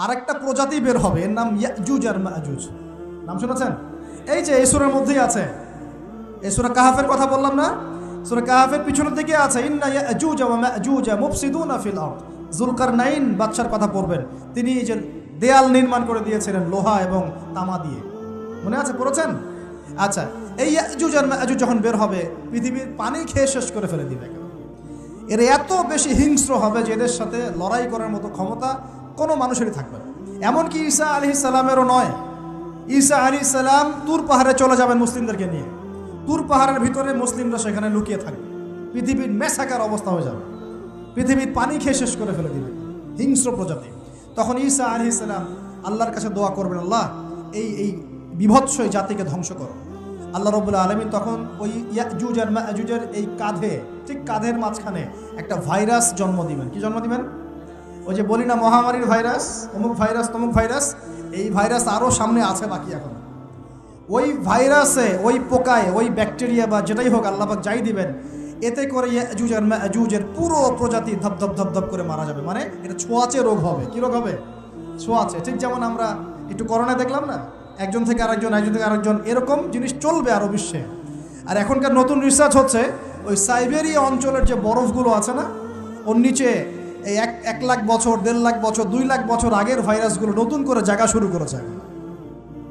আরেকটা প্রজাতি বের হবে, এর নাম ইয়াজুজ আর মাজুজ। নাম শুনেছেন? এই যে এই সূরার মধ্যেই আছে, এই সূরা কাহাফের কথা বললাম না, সূরা কাহাফের পিছনের দিকে আছে ইন্না ইয়াজুজ ওয়া মাজুজ মুফসিদুনা ফিল আরদ। যুলকারনাইন বাদশার কথা পড়বেন, তিনি যে দেয়াল নির্মাণ করে দিয়েছিলেন লোহা এবং তামা দিয়ে, মনে আছে, পড়েছেন? আচ্ছা, এই ইয়াজুজ আর মাজুজ যখন বের হবে, পৃথিবীর পানি খেয়ে শেষ করে ফেলে দিবে। এর এত বেশি হিংস্র হবে যে এদের সাথে লড়াই করার মতো ক্ষমতা কোনো মানুষেরই থাকবে না। এমনকি ঈসা আলাইহিস সালামেরও নয়। ঈসা আলাইহিস সালাম তুর পাহাড়ে চলে যাবেন মুসলিমদেরকে নিয়ে, তুর পাহাড়ের ভিতরে মুসলিমরা সেখানে লুকিয়ে থাকবে, পৃথিবীর মেসাকার অবস্থা হয়ে যাবে, পৃথিবীর পানি খেয়ে শেষ করে ফেলে দিবে হিংস্র প্রজাতি। তখন ঈসা আলাইহিস সালাম আল্লাহর কাছে দোয়া করবেন, আল্লাহ এই বিভৎস জাতিকে ধ্বংস করো। আল্লাহ রাব্বুল আলামিন তখন ওই ইয়াজুজ আর মাজুজের এই কাঁধে, ঠিক কাঁধের মাঝখানে একটা ভাইরাস জন্ম দিবেন। কি জন্ম দিবেন? ওই যে বলি না মহামারীর ভাইরাস, অমুক ভাইরাস তমুক ভাইরাস, এই ভাইরাস আরও সামনে আছে বাকি এখন। ওই ভাইরাসে, ওই পোকায়, ওই ব্যাকটেরিয়া বা যেটাই হোক আল্লাহ পাক যাই দিবেন, এতে করে ইয়াজুজ আর মাজুজের পুরো প্রজাতি ধপধপ ধপধপ করে মারা যাবে। মানে এটা ছোঁয়াচে রোগ হবে। কি রোগ হবে? ছোঁয়াচে। ঠিক যেমন আমরা একটু করোনা দেখলাম না, একজন থেকে আরেকজন, একজন থেকে আরেকজন, এরকম জিনিস চলবে আরও বিশ্বে। আর এখনকার নতুন রিসার্চ হচ্ছে ওই সাইবেরিয়া অঞ্চলের যে বরফগুলো আছে না, ওর নিচে এই 1 লাখ বছর, 1.5 লাখ বছর, 2 লাখ বছর আগের ভাইরাসগুলো নতুন করে জায়গা শুরু করেছে।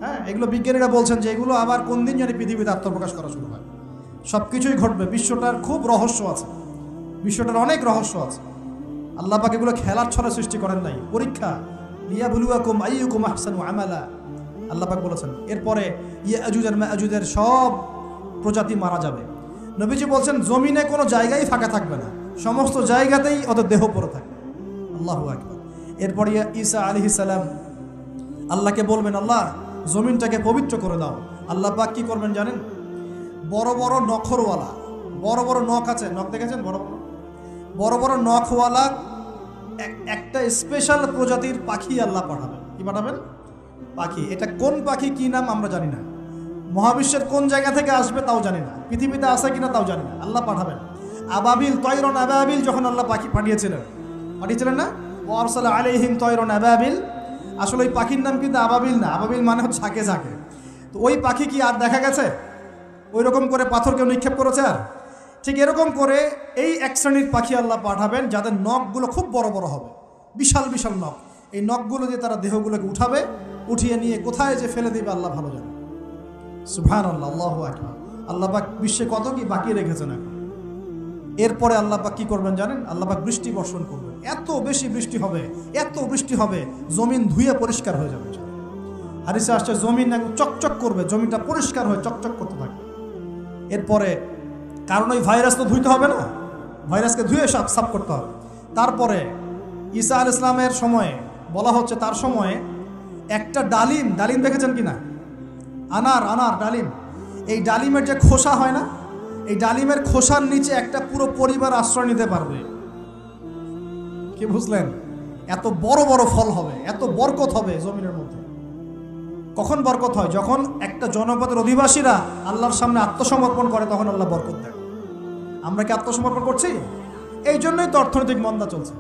হ্যাঁ, এগুলো বিজ্ঞানীরা বলছেন যে এগুলো আবার কোন দিন জানি পৃথিবীতে আত্মপ্রকাশ করা শুরু হয়। সব কিছুই ঘটবে। বিশ্বটার খুব রহস্য আছে, বিশ্বটার অনেক রহস্য আছে। আল্লাহ পাক এগুলো খেলার ছলে সৃষ্টি করেন নাই, পরীক্ষা। লিয়াবলুয়াকুম আইয়ুকুম আহসানু আমালা, আল্লাহ পাক বলেছেন। এরপরে ইয়াজুজ আর মাজুজের সব প্রজাতি মারা যাবে। নবীজি বলছেন জমিনে কোনো জায়গায় ফাঁকা থাকবে না, সমস্ত জায়গাতেই ওদের দেহ পড়ে থাকবে। আল্লাহু আকবার। এরপরে ঈসা আলাইহিস সালাম আল্লাহকে বলবেন, আল্লাহ জমিনটাকে পবিত্র করে দাও। আল্লাহ পাক কি করবেন জানেন? বড় বড় নখরওয়ালা, বড় বড় নখ আছে, নখ দেখেছেন? বড় বড় বড় বড় নখওয়ালা একটা স্পেশাল প্রজাতির পাখি আল্লাহ পাঠাবেন। কি পাঠাবেন? পাখি। এটা কোন পাখি, কি নাম আমরা জানি না, মহাবিশ্বের কোন জায়গা থেকে আসবে তাও জানি না, পৃথিবীতে আসে কিনা তাও জানি না। আল্লাহ পাঠাবেন আবাবিল, তয়রন আবাবিল। যখন আল্লাহ পাখি পাঠিয়েছিলেন না, ও আরসালা আলাইহিম তয়রন আবাবিল। আসলে ওই পাখির নাম কিন্তু আবাবিল না, আবাবিল মানে হচ্ছে ঝাঁকে ঝাঁকে। তো ওই পাখি কি আর দেখা গেছে? ওই রকম করে পাথর কেউ নিক্ষেপ করেছে? আর ঠিক এরকম করে এই এক শ্রেণীর পাখি আল্লাহ পাঠাবেন যাদের নখগুলো খুব বড় বড় হবে, বিশাল বিশাল নখ। এই নখগুলো দিয়ে তারা দেহগুলোকে উঠাবে, উঠিয়ে নিয়ে কোথায় যে ফেলে দেবে আল্লাহ ভালো জানে। সুবহানাল্লাহ, আল্লাহু আকবার। আল্লাহ পাক বিশ্বে কত কি বাকি রেখেছেন এখন। এরপরে আল্লাহ পাক কি করবেন জানেন? আল্লাহ পাক বৃষ্টি বর্ষণ করবেন। এত বেশি বৃষ্টি হবে, এত বৃষ্টি হবে, জমিন ধুয়ে পরিষ্কার হয়ে যাবে। হাদিসে আসছে জমিন একদম চকচক করবে, জমিনটা পরিষ্কার হয়ে চকচক করতে থাকবে। এরপরে, কারণ ওই ভাইরাস তো ধুইতে হবে না, ভাইরাসকে ধুয়ে সাফ করতে হবে। তারপরে ঈসা আলাইহিস সালামের সময়ে বলা হচ্ছে, তার সময়ে একটা ডালিম, ডালিম দেখেছেন কিনা? আনার ডালিম। এই ডালিমের যে খোসা হয় না, এই ডালিমের খোসার নিচে একটা পুরো পরিবার আশ্রয় নিতে পারবে। কি বুঝলেন? এত বড় বড় ফল হবে, এত বরকত হবে জমিনের মধ্যে। কখন বরকত হয়? যখন একটা জনপদের অধিবাসীরা আল্লাহর সামনে আত্মসমর্পণ করে, তখন আল্লাহ বরকত দেয়। আমরা কি আত্মসমর্পণ করছি? এই জন্যই তো অর্থনৈতিক মন্দা চলছে।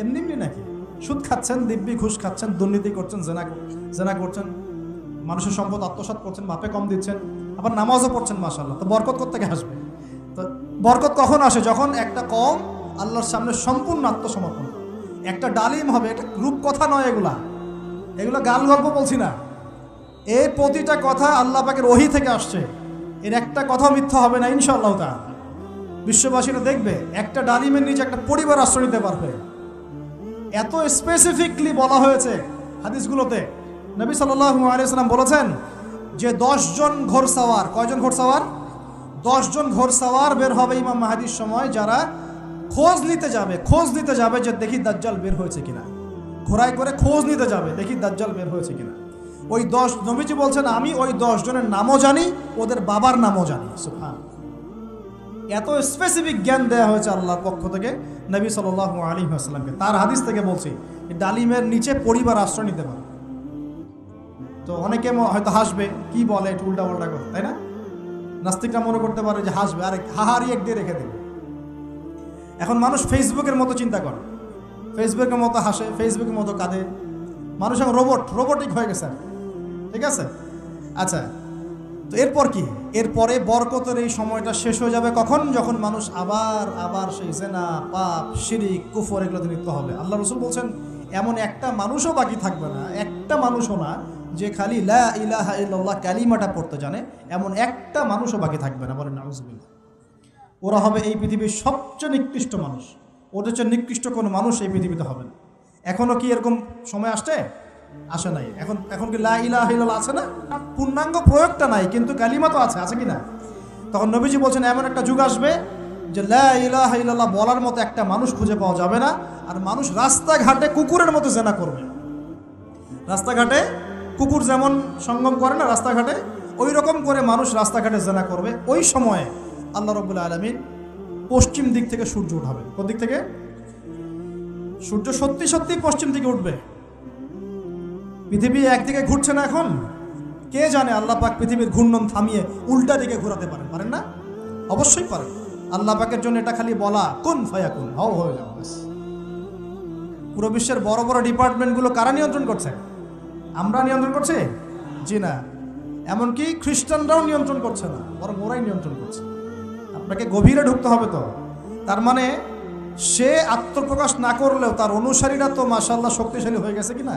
এমনি নাকি? সুদ খাচ্ছেন, দিব্যি ঘুষ খাচ্ছেন, দুর্নীতি করছেন, জেনা করছেন, মানুষের সম্পদ আত্মসাৎ করছেন, মাপে কম দিচ্ছেন, আবার নামাজও পড়ছেন, মাশাআল্লাহ। তো বরকত কোত্থেকে আসবে? তো বরকত কখন আসে? যখন একটা কম আল্লাহর সামনে সম্পূর্ণ আত্মসমর্পণ করে। একটা ডালিম হবে, এটা রূপকথা নয়, এগুলো গাল গল্প বলছি না। এই প্রতিটা কথা আল্লাহ পাকের ওহী থেকে আসছে, এর একটা কথা মিথ্যা হবে না ইনশাআল্লাহ তাআলা। বিশ্ববাসীরা দেখবে একটা ডালিমের নিচে একটা পরিবার আশ্রয় নিতে পারবে। এত স্পেসিফিকলি বলা হয়েছে হাদিসগুলোতে। নবী সাল্লাল্লাহু আলাইহি ওয়াসাল্লাম বলেছেন যে 10 জন ঘোড়সাওয়ার, কয়জন ঘোড়সাওয়ার? 10 জন ঘোড়সাওয়ার বের হবে ইমাম মাহদীর সময়, যারা খোঁজ নিতে যাবে যে দেখি দাজ্জাল বের হয়েছে কিনা। ঘোড়ায় করে খোঁজ নিতে যাবে, দেখি দাজ্জাল বের হয়েছে কিনা। ওই 10, নবীজি বলছেন আমি ওই 10 জনের নামও জানি, ওদের বাবার নামও জানি। সুবহানাল্লাহ, এত স্পেসিফিক জ্ঞান দেওয়া হয়েছে আল্লাহর পক্ষ থেকে নবী সাল্লাল্লাহু আলাইহি ওয়াসাল্লামকে। তার হাদিস থেকে বলছি, ডালিমের নিচে পরিবার আশ্রয় নিতে পারে। তো অনেকে হয়তো হাসবে, কি বলে একটু উল্টা পাল্টা কথা, তাই না? নাস্তিকরা মনে করতে পারে যে হাসবে, আরে হাহারি এক দিয়ে রেখে দেবে। এখন মানুষ ফেসবুকের মতো চিন্তা করে, ফেসবুকের মতো হাসে, ফেসবুকের মতো কাঁদে, মানুষ এখন রোবটিক হয়ে গেছে, ঠিক আছে? আচ্ছা, তো এরপর কি? এরপরে বরকতের এই সময়টা শেষ হয়ে যাবে কখন? যখন মানুষ আবার সেই জেনা, পাপ, শিরিক, কুফর এগুলোতে লিপ্ত হবে। আল্লাহ রাসূল বলছেন এমন একটা মানুষও বাকি থাকবে না, একটা মানুষও না যে খালি লা ইলাহা ইল্লাল্লাহ কালিমাটা পড়তে জানে, এমন একটা মানুষও বাকি থাকবে না। বলেন নাউযুবিল্লাহ। ওরা হবে এই পৃথিবীর সবচেয়ে নিকৃষ্ট মানুষ। ওদের চেয়ে নিকৃষ্ট কোনো মানুষ এই পৃথিবীতে হবে না। এখনও কি এরকম সময় আসে নাই? এখন কি লা ইলাহা ইল্লাল্লাহ আছে না? পূর্ণাঙ্গ প্রয়োগটা নাই, কিন্তু কালিমা তো আছে কি না? তখন নবীজি বলছেন এমন একটা যুগ আসবে যে লা ইলাহা ইল্লাল্লাহ বলার মতো একটা মানুষ খুঁজে পাওয়া যাবে না। আর মানুষ রাস্তাঘাটে কুকুরের মতো জেনা করবে। রাস্তাঘাটে কুকুর যেমন সঙ্গম করে না রাস্তাঘাটে, ওই রকম করে মানুষ রাস্তাঘাটে জেনা করবে। ওই সময়ে আল্লাহ রাব্বুল আলামিন পশ্চিম দিক থেকে সূর্য উঠাবে। কোন দিক থেকে? সূর্য সত্যি পশ্চিম দিকে উঠবে। পৃথিবী একদিকে ঘুরছে না এখন, কে জানে আল্লাহ পাক পৃথিবীর ঘূর্ণন থামিয়ে উল্টা দিকে ঘোরাতে পারেন না? অবশ্যই পারেন। আল্লাহ পাকের জন্য এটা খালি বলা কুন ফায়াকুন, হও হয়ে যাও। পুরো বিশ্বের বড় বড় ডিপার্টমেন্টগুলো কারা নিয়ন্ত্রণ করছে? আমরা নিয়ন্ত্রণ করছি? জি না। এমনকি খ্রিস্টানরাও নিয়ন্ত্রণ করছে না, বরং ওরাই নিয়ন্ত্রণ করছে। আপনাকে গভীরে ঢুকতে হবে। তো তার মানে সে আত্মপ্রকাশ না করলেও তার অনুসারীরা তো মাশাআল্লাহ শক্তিশালী হয়ে গেছে কিনা?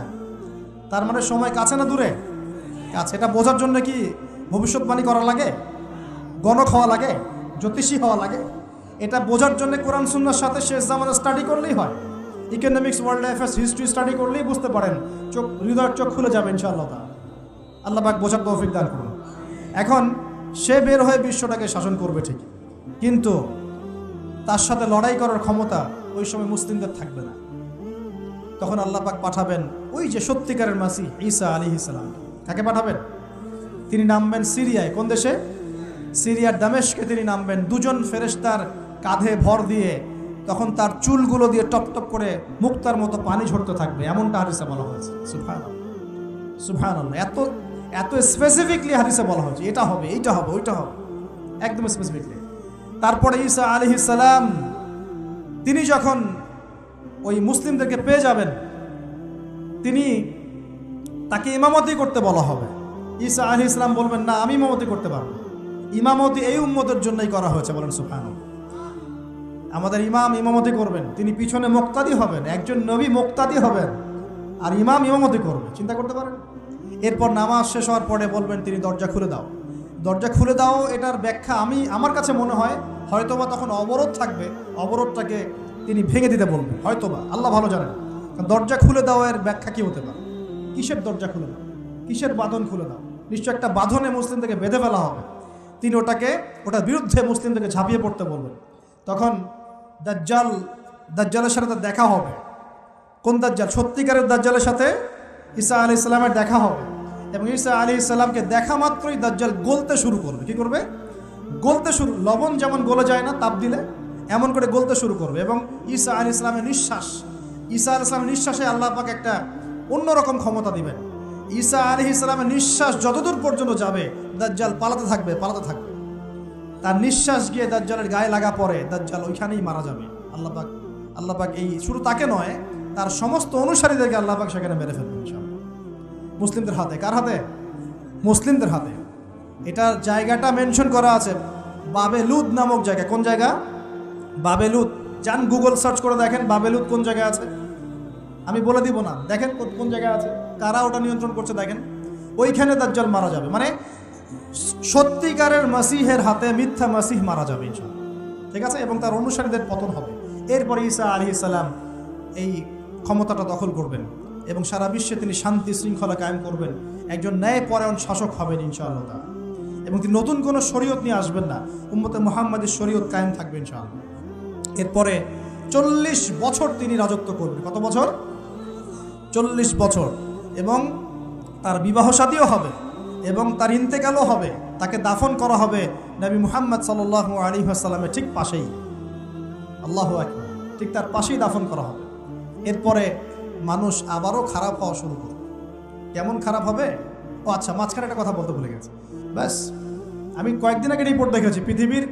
তার মানে সময় কাছে না দূরে? কাছে। এটা বোঝার জন্য কি ভবিষ্যৎবাণী করা লাগে, গণক হওয়া লাগে, জ্যোতিষী হওয়া লাগে? এটা বোঝার জন্য কোরআন সুন্নাহর সাথে শেষ জামানা স্টাডি করলেই হয়। Economics, world affairs, history study করলেই বুঝতে পারেন, হৃদয়ের চোখ খুলে যাবে ইনশাআল্লাহ। আল্লাহ পাক বোঝার তৌফিক দান করুন। এখন সে বের হয়ে বিশ্বটাকে শাসন করবে ঠিক, কিন্তু তার সাথে লড়াই করার ক্ষমতা ওই সময় মুসলিমদের থাকবে না। তখন আল্লাহ পাক পাঠাবেন ওই যে সত্যিকারের মাসিহ ঈসা আলাইহিস সালাম। কাকে পাঠাবেন? তিনি নামবেন সিরিয়ায়। কোন দেশে? সিরিয়ার দামেস্কে তিনি নামবেন দুজন ফেরেশতার কাঁধে ভর দিয়ে। তখন তার চুলগুলো দিয়ে টপ টপ করে মুক্তার মতো পানি ঝরতে থাকবে, এমনটা হাদিসে বলা হয়েছে। সুবহানাল্লাহ, সুবহানাল্লাহ। এত স্পেসিফিকলি হাদিসে বলা হয়েছে এটা হবে, এইটা হবে, ওইটা হবে, একদম স্পেসিফিকলি। তারপরে ঈসা আলাইহিস সালাম তিনি যখন ওই মুসলিমদেরকে পেয়ে যাবেন, তাকে ইমামতি করতে বলা হবে। ঈসা আলাইহিস সালাম বলবেন, না, আমি ইমামতি করতে পারবো। ইমামতি এই উম্মতের জন্যই করা হয়েছে। বলেন সুবহানাল্লাহ। আমাদের ইমাম ইমামতি করবেন, তিনি পিছনে মুক্তাদি হবেন। একজন নবী মুক্তাদি হবেন আর ইমাম ইমামতি করবে। চিন্তা করতে পারেন? এরপর নামাজ শেষ হওয়ার পরে বলবেন তিনি, দরজা খুলে দাও, দরজা খুলে দাও। এটার ব্যাখ্যা আমার কাছে মনে হয় হয়তোবা তখন অবরোধ থাকবে, অবরোধটাকে তিনি ভেঙে দিতে বলবেন হয়তোবা, আল্লাহ ভালো জানেন। দরজা খুলে দাও এর ব্যাখ্যা কি হতে পারে? কিসের দরজা খুলে দাও? কিসের বাঁধন খুলে দাও? নিশ্চয় একটা বাঁধনে মুসলিমদেরকে বেঁধে ফেলা হবে। তিনি ওটার বিরুদ্ধে মুসলিমদেরকে ঝাঁপিয়ে পড়তে বলবেন। তখন দাজ্জালের সাথে তার দেখা হবে। কোন দাজ্জাল? সত্যিকারের দাজ্জালের সাথে ঈসা আলাইহিস সালামের দেখা হবে। এবং ঈসা আলাইহিস সালামকে দেখা মাত্রই দাজ্জাল গলতে শুরু করবে। কি করবে? গলতে শুরু। লবণ যেমন গলে যায় না তাপ দিলে, এমন করে গলতে শুরু করবে। এবং ঈসা আলাইহিস সালামের নিঃশ্বাসে আল্লাহ পাক একটা অন্যরকম ক্ষমতা দিবেন। ঈসা আলাইহিস সালামের নিঃশ্বাস যতদূর পর্যন্ত যাবে দাজ্জাল পালাতে থাকবে। তার নিঃশ্বাস গিয়ে দাজ্জালের গায়ে লাগা পরে দাজ্জাল ওইখানেই মারা যাবে। আল্লাহ পাক এই শুধু তাকে নয়, তার সমস্ত অনুসারীদেরকে আল্লাহ পাক সেখানে মেরে ফেলবেন ইনশাআল্লাহ। মুসলিমদের হাতে। কার হাতে? মুসলিমদের হাতে। এটার জায়গাটা মেনশন করা আছে, বাবেলুদ নামক জায়গা। কোন জায়গা? বাবেলুদ। যান গুগল সার্চ করে দেখেন বাবেলুদ কোন জায়গায় আছে। আমি বলে দিব না, দেখেন কোন জায়গায় আছে, কারা ওটা নিয়ন্ত্রণ করছে দেখেন। ওইখানে দাজ্জাল মারা যাবে। মানে সত্যিকারের মাসিহের হাতে মিথ্যা মাসিহ মারা যাবে ইনশাআল্লাহ, ঠিক আছে? এবং তার অনুসারীদের পতন হবে। এরপরে ঈসা আলাইহিস সালাম এই ক্ষমতাটা দখল করবেন এবং সারা বিশ্বে তিনি শান্তি শৃঙ্খলা কায়েম করবেন। একজন ন্যায়পরায়ণ শাসক হবেন ইনশাআল্লাহ তাআলা। এবং তিনি নতুন কোনো শরীয়ত নিয়ে আসবেন না, উম্মতে মুহাম্মাদের শরীয়ত কায়েম থাকবে ইনশাআল্লাহ। এরপরে 40 বছর তিনি রাজত্ব করবেন। কত বছর? 40 বছর। এবং তার বিবাহ শাদীও হবে এবং তার ইন্তেকালও হবে। তাকে দাফন করা হবে নবী মুহাম্মদ সাল্লাল্লাহু আলাইহি ওয়াসাল্লামের ঠিক পাশেই। আল্লাহু আকবার। ঠিক তার পাশেই দাফন করা হবে। এরপরে মানুষ আবারও খারাপ হওয়া শুরু করবে। কেমন খারাপ হবে? ও আচ্ছা, মাঝখানে একটা কথা বলতে ভুলে গেছি। ব্যাস, আমি কয়েকদিন আগে রিপোর্ট দেখেছি, পৃথিবীর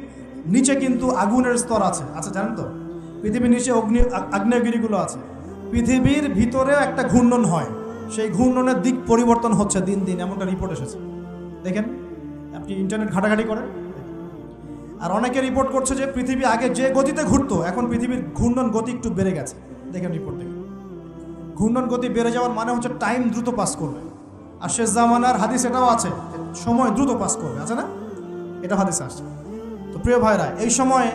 নিচে কিন্তু আগুনের স্তর আছে। আচ্ছা, জানেন তো পৃথিবীর নিচে আগ্নেয়গিরিগুলো আছে। পৃথিবীর ভিতরেও একটা ঘূর্ণন হয়। সেই ঘূর্ণনের দিক পরিবর্তন হচ্ছে দিন দিন, এমনটা রিপোর্ট এসেছে। দেখেন, আপনি ইন্টারনেট ঘাটাঘাটি করেন। আর অনেকে রিপোর্ট করছে যে পৃথিবী আগে যে গতিতে ঘুরতো, এখন পৃথিবীর ঘূর্ণন গতি একটু বেড়ে গেছে। দেখেন রিপোর্ট দেখেন, ঘূর্ণন গতি বেড়ে যাওয়ার মানে হচ্ছে টাইম দ্রুত পাস করবে। আর শেষ জামানার হাদিস এটাও আছে, সময় দ্রুত পাস করবে, আছে না? এটা হাদিস আসছে। তো প্রিয় ভাইরা, এই সময়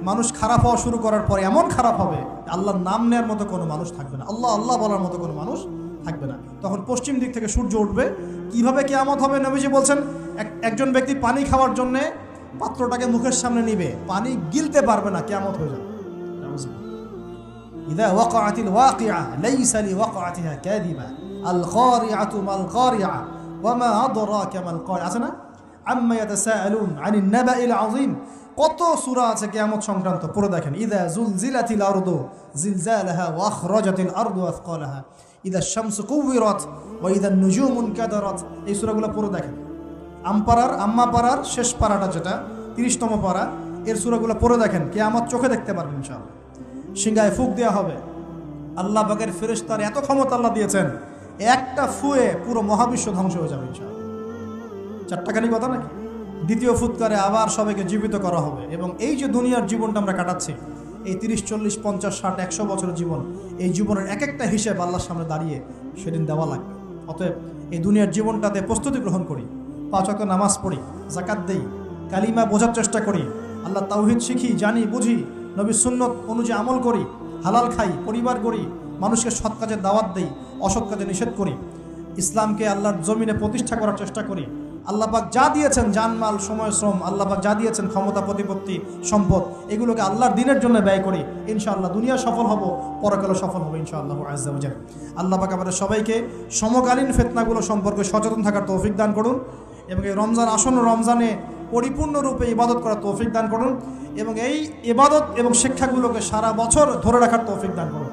মানুষ খারাপ হওয়া শুরু করার পরে এমন খারাপ হবে, আল্লাহর নাম নেওয়ার মতো কোনো মানুষ থাকবে না, আল্লাহ আল্লাহ বলার মতো কোনো মানুষ থাকবে না। তখন পশ্চিম দিক থেকে সূর্য উঠবে। কিভাবে কিয়ামত হবে? নবীজি বলছেন, একজন ব্যক্তি পানি খাওয়ার জন্যে পাত্রটাকে মুখের সামনে নিবে, পানি গিলতে পারবে না, কিয়ামত হয়ে যাবে। ইযা ওয়াকাআতিল ওয়াকিআ লাইসা লিওয়াকাআতিহা কাযিবা আল কারিআতু মাল কারিআ ওয়া মা আদরাকা মাল কারিআ, আছে না? আম্মা ইয়াতাসাআলুন আনিন নাবাইল আযীম। কত সূরা আছে কিয়ামত সংক্রান্ত, পড়ে দেখেন। ইযা যুলজিলাতিল আরদু জিলজালাহা ওয়া আখরাজাতিল আরদু আথকালাহা ইযা শামসু কুওয়িরাত ওয়া ইযা নুজুমু কাদারাত। এই সূরাগুলো পড়ে দেখেন। আম্মা পারার শেষ পারাটা, যেটা 30তম পারা, এর সূরাগুলো পড়ে দেখেন। কিয়ামত চোখে দেখতে পারবেন ইনশাআল্লাহ। সিংহায় ফুঁক দেওয়া হবে। আল্লাহ পাকের ফেরেশতার এত ক্ষমতা আল্লাহ দিয়েছেন, একটা ফুয়ে পুরো মহাবিশ্ব ধ্বংস হয়ে যাবে ইনশাআল্লাহ। চারটাখানি কথা নাকি? দ্বিতীয় ফুৎকারে আবার সবাইকে জীবিত করা হবে। এবং এই যে দুনিয়ার জীবনটা আমরা কাটাচ্ছি, এই 30, 40, 50, 60, 100 বছরের জীবন, এই জীবনের এক একটা হিসেব আল্লাহর সামনে দাঁড়িয়ে সেদিন দেওয়া লাগবে। অতএব এই দুনিয়ার জীবনটাতে প্রস্তুতি গ্রহণ করি, 5 ওয়াক্ত নামাজ পড়ি, যাকাত দেই, কালিমা বোঝার চেষ্টা করি, আল্লাহ তাওহীদ শিখি, জানি, বুঝি, নবীর সুন্নত অনুযায়ী আমল করি, হালাল খাই, পরিবার করি, মানুষকে সৎ কাজে দাওয়াত দেই, অসৎ কাজে নিষেধ করি, ইসলামকে আল্লাহর জমিনে প্রতিষ্ঠা করার চেষ্টা করি। আল্লাহ পাক যা দিয়েছেন, জানমাল, সময়, শ্রম, আল্লাহ পাক যা দিয়েছেন, ক্ষমতা, প্রতিপত্তি, সম্পদ, এগুলোকে আল্লাহর দিনের জন্য ব্যয় করি। ইনশাআল্লাহ দুনিয়া সফল হব, পরকালে সফল হব ইনশাআল্লাহ আযজা ওয়া জাল্লা। আল্লাহ পাক আমাদের সবাইকে সমকালীন ফিতনাগুলো সম্পর্কে সচেতন থাকার তৌফিক দান করুন, এবং এই রমজান, আসন্ন রমজানে পরিপূর্ণরূপে ইবাদত করার তৌফিক দান করুন, এবং এই ইবাদত এবং শিক্ষাগুলোকে সারা বছর ধরে রাখার তৌফিক দান করুন,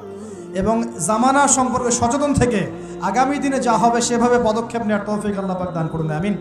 এবং জামানা সম্পর্কে সচেতন থেকে আগামী দিনে যা হবে সেভাবে পদক্ষেপ নেওয়ার তৌফিক আল্লাহ পাক দান করুন। আমিন।